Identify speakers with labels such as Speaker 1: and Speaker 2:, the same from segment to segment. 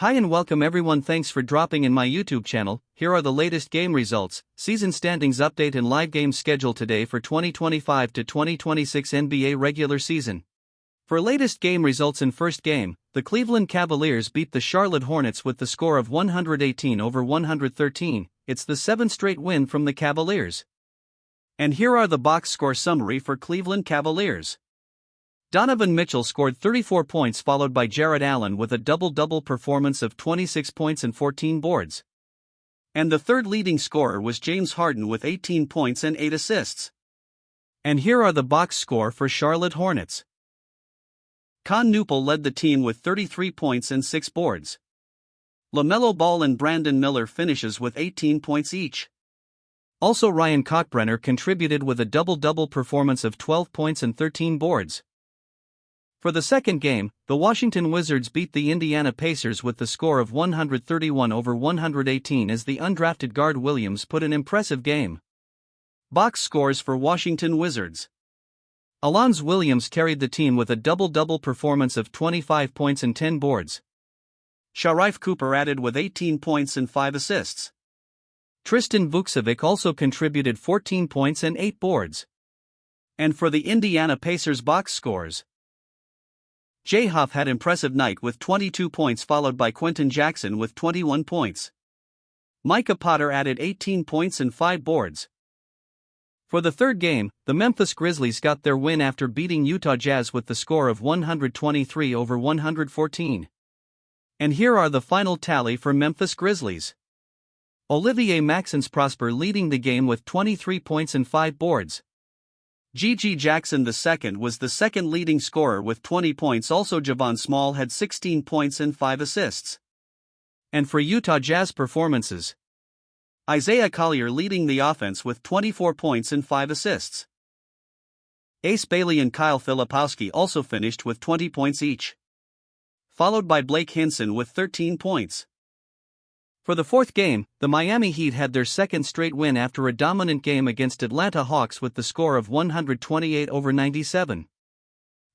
Speaker 1: Hi and welcome everyone, thanks for dropping in my YouTube channel. Here are the latest game results, season standings update and live game schedule today for 2025 to 2026 NBA regular season. For latest game results in first game, the Cleveland Cavaliers beat the Charlotte Hornets with the score of 118-113, it's the 7th straight win from the Cavaliers. And here are the box score summary for Cleveland Cavaliers. Donovan Mitchell scored 34 points, followed by Jarrett Allen with a double-double performance of 26 points and 14 boards. And the third leading scorer was James Harden with 18 points and 8 assists. And here are the box score for Charlotte Hornets. Con Newpel led the team with 33 points and 6 boards. LaMelo Ball and Brandon Miller finishes with 18 points each. Also Ryan Kalkbrenner contributed with a double-double performance of 12 points and 13 boards. For the second game, the Washington Wizards beat the Indiana Pacers with the score of 131-118 as the undrafted guard Williams put an impressive game. Box scores for Washington Wizards. Alonzo Williams carried the team with a double-double performance of 25 points and 10 boards. Sharife Cooper added with 18 points and 5 assists. Tristan Vukcevic also contributed 14 points and 8 boards. And for the Indiana Pacers box scores, Jay Huff had impressive night with 22 points, followed by Quentin Jackson with 21 points. Micah Potter added 18 points and 5 boards. For the third game, the Memphis Grizzlies got their win after beating Utah Jazz with the score of 123-114. And here are the final tally for Memphis Grizzlies. Olivier Maxence Prosper leading the game with 23 points and 5 boards. Gigi Jackson II was the second leading scorer with 20 points. Also Javon Small had 16 points and 5 assists. And for Utah Jazz performances, Isaiah Collier leading the offense with 24 points and 5 assists. Ace Bailey and Kyle Filipowski also finished with 20 points each, followed by Blake Hinson with 13 points. For the fourth game, the Miami Heat had their second straight win after a dominant game against Atlanta Hawks with the score of 128-97.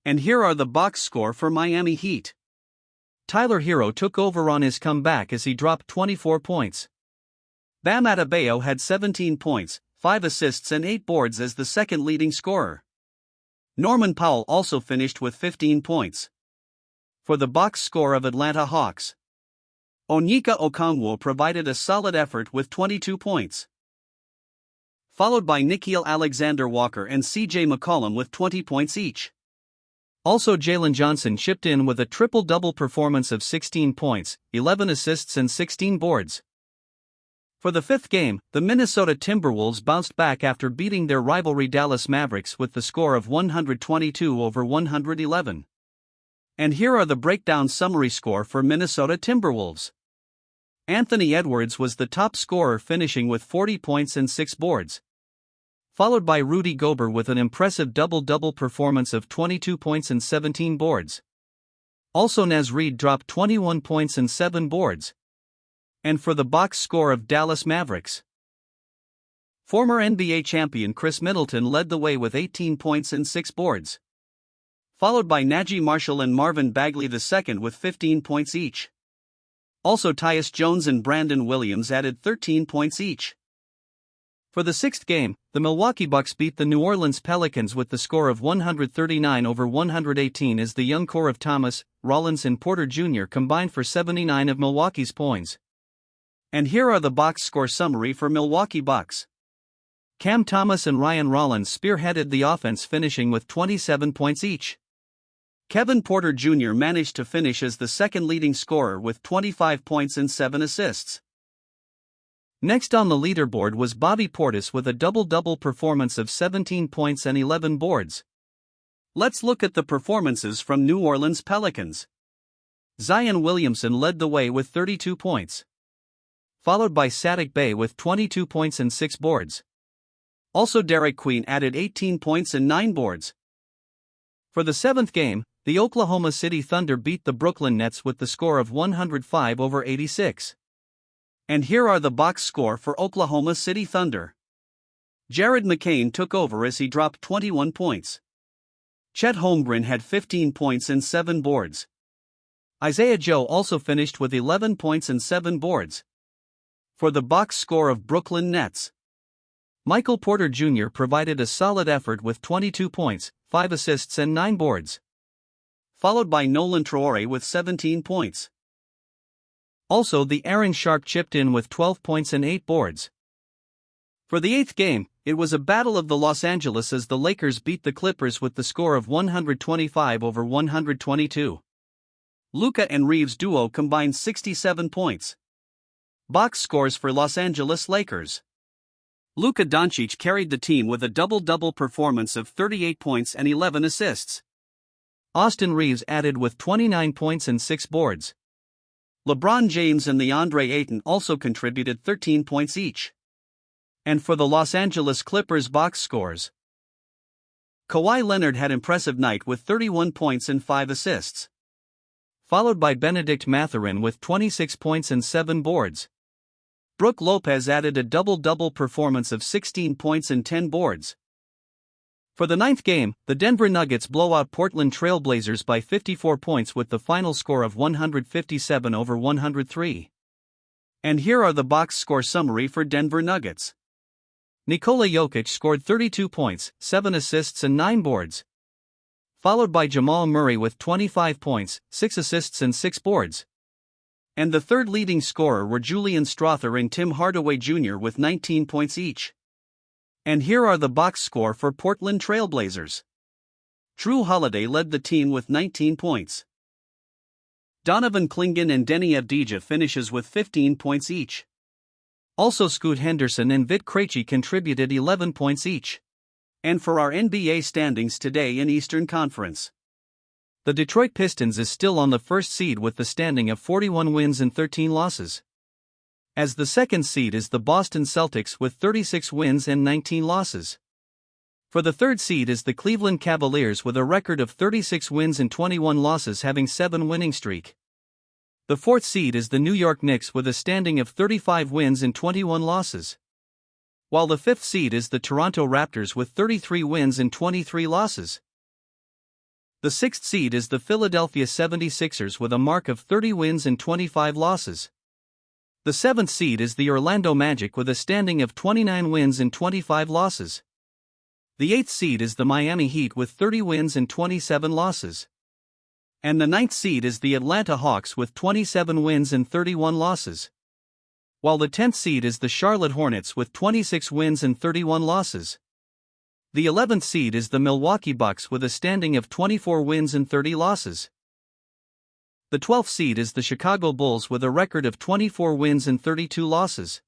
Speaker 1: And here are the box score for Miami Heat. Tyler Hero took over on his comeback as he dropped 24 points. Bam Adebayo had 17 points, 5 assists and 8 boards as the second leading scorer. Norman Powell also finished with 15 points. For the box score of Atlanta Hawks, Onyeka Okongwu provided a solid effort with 22 points, followed by Nickeil Alexander-Walker and CJ McCollum with 20 points each. Also Jalen Johnson chipped in with a triple-double performance of 16 points, 11 assists and 16 boards. For the fifth game, the Minnesota Timberwolves bounced back after beating their rivalry Dallas Mavericks with the score of 122-111. And here are the breakdown summary score for Minnesota Timberwolves. Anthony Edwards was the top scorer, finishing with 40 points and 6 boards, followed by Rudy Gobert with an impressive double-double performance of 22 points and 17 boards. Also Naz Reid dropped 21 points and 7 boards. And for the box score of Dallas Mavericks, former NBA champion Chris Middleton led the way with 18 points and 6 boards, followed by Najee Marshall and Marvin Bagley II with 15 points each. Also Tyus Jones and Brandon Williams added 13 points each. For the sixth game, the Milwaukee Bucks beat the New Orleans Pelicans with the score of 139-118 as the young core of Thomas, Rollins and Porter Jr. combined for 79 of Milwaukee's points. And here are the box score summary for Milwaukee Bucks. Cam Thomas and Ryan Rollins spearheaded the offense, finishing with 27 points each. Kevin Porter Jr. managed to finish as the second leading scorer with 25 points and 7 assists. Next on the leaderboard was Bobby Portis with a double-double performance of 17 points and 11 boards. Let's look at the performances from New Orleans Pelicans. Zion Williamson led the way with 32 points, followed by Saddiq Bey with 22 points and 6 boards. Also Derek Queen added 18 points and 9 boards. For the seventh game, the Oklahoma City Thunder beat the Brooklyn Nets with the score of 105-86. And here are the box score for Oklahoma City Thunder. Jared McCain took over as he dropped 21 points. Chet Holmgren had 15 points and 7 boards. Isaiah Joe also finished with 11 points and 7 boards. For the box score of Brooklyn Nets, Michael Porter Jr. provided a solid effort with 22 points, 5 assists and 9 boards. Followed by Nolan Traore with 17 points. Also, the Aaron Sharp chipped in with 12 points and 8 boards. For the 8th game, it was a battle of the Los Angeles as the Lakers beat the Clippers with the score of 125-122. Luka and Reeves duo combined 67 points. Box scores for Los Angeles Lakers. Luka Doncic carried the team with a double-double performance of 38 points and 11 assists. Austin Reeves added with 29 points and 6 boards. LeBron James and DeAndre Ayton also contributed 13 points each. And for the Los Angeles Clippers box scores, Kawhi Leonard had an impressive night with 31 points and 5 assists. Followed by Benedict Mathurin with 26 points and 7 boards. Brook Lopez added a double-double performance of 16 points and 10 boards. For the 9th game, the Denver Nuggets blow out Portland Trail Blazers by 54 points with the final score of 157-103. And here are the box score summary for Denver Nuggets. Nikola Jokic scored 32 points, 7 assists and 9 boards. Followed by Jamal Murray with 25 points, 6 assists and 6 boards. And the third leading scorer were Julian Strawther and Tim Hardaway Jr. with 19 points each. And here are the box score for Portland Trail Blazers. Drew Holiday led the team with 19 points. Donovan Clingan and Denny Avdija finishes with 15 points each. Also Scoot Henderson and Vit Krejci contributed 11 points each. And for our NBA standings today in Eastern Conference, the Detroit Pistons is still on the first seed with the standing of 41 wins and 13 losses. As the second seed is the Boston Celtics with 36 wins and 19 losses. For the third seed is the Cleveland Cavaliers with a record of 36 wins and 21 losses, having 7 winning streak. The fourth seed is the New York Knicks with a standing of 35 wins and 21 losses. While the fifth seed is the Toronto Raptors with 33 wins and 23 losses. The sixth seed is the Philadelphia 76ers with a mark of 30 wins and 25 losses. The seventh seed is the Orlando Magic with a standing of 29 wins and 25 losses. The eighth seed is the Miami Heat with 30 wins and 27 losses. And the ninth seed is the Atlanta Hawks with 27 wins and 31 losses. While the 10th seed is the Charlotte Hornets with 26 wins and 31 losses. The 11th seed is the Milwaukee Bucks with a standing of 24 wins and 30 losses. The 12th seed is the Chicago Bulls with a record of 24 wins and 32 losses.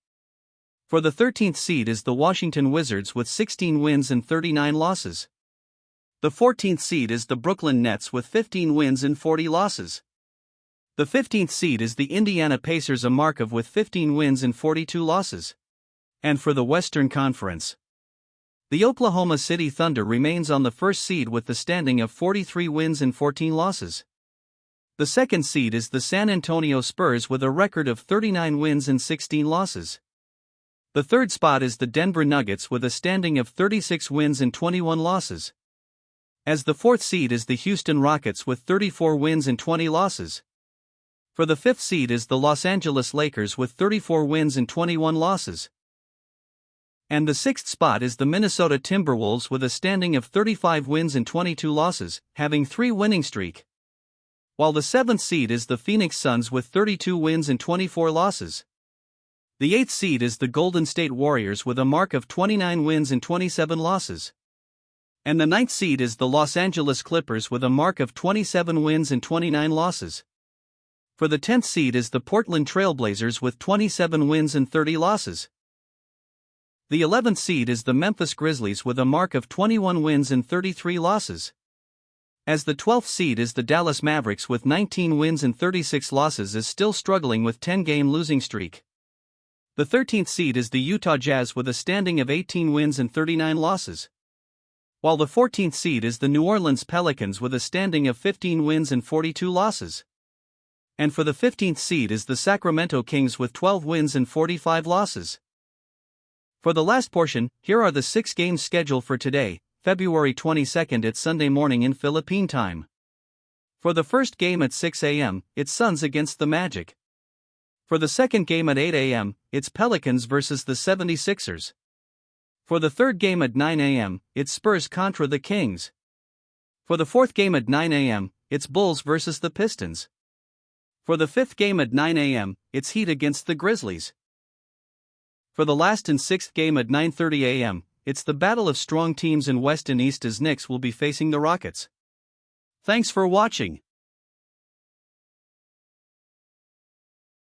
Speaker 1: For the 13th seed is the Washington Wizards with 16 wins and 39 losses. The 14th seed is the Brooklyn Nets with 15 wins and 40 losses. The 15th seed is the Indiana Pacers, a mark of with 15 wins and 42 losses. And for the Western Conference, the Oklahoma City Thunder remains on the first seed with the standing of 43 wins and 14 losses. The second seed is the San Antonio Spurs with a record of 39 wins and 16 losses. The third spot is the Denver Nuggets with a standing of 36 wins and 21 losses. As the fourth seed is the Houston Rockets with 34 wins and 20 losses. For the fifth seed is the Los Angeles Lakers with 34 wins and 21 losses. And the sixth spot is the Minnesota Timberwolves with a standing of 35 wins and 22 losses, having 3 winning streak. While the seventh seed is the Phoenix Suns with 32 wins and 24 losses. The eighth seed is the Golden State Warriors with a mark of 29 wins and 27 losses. And the ninth seed is the Los Angeles Clippers with a mark of 27 wins and 29 losses. For the 10th seed is the Portland Trail Blazers with 27 wins and 30 losses. The 11th seed is the Memphis Grizzlies with a mark of 21 wins and 33 losses. As the 12th seed is the Dallas Mavericks with 19 wins and 36 losses, is still struggling with 10-game losing streak. The 13th seed is the Utah Jazz with a standing of 18 wins and 39 losses. While the 14th seed is the New Orleans Pelicans with a standing of 15 wins and 42 losses. And for the 15th seed is the Sacramento Kings with 12 wins and 45 losses. For the last portion, here are the 6 games scheduled for today, February 22nd at Sunday morning in Philippine time. For the first game at 6 a.m., it's Suns against the Magic. For the second game at 8 a.m., it's Pelicans versus the 76ers. For the third game at 9 a.m., it's Spurs contra the Kings. For the fourth game at 9 a.m., it's Bulls versus the Pistons. For the fifth game at 9 a.m., it's Heat against the Grizzlies. For the last and sixth game at 9:30 a.m., it's the battle of strong teams in West and East as Knicks will be facing the Rockets. Thanks for watching.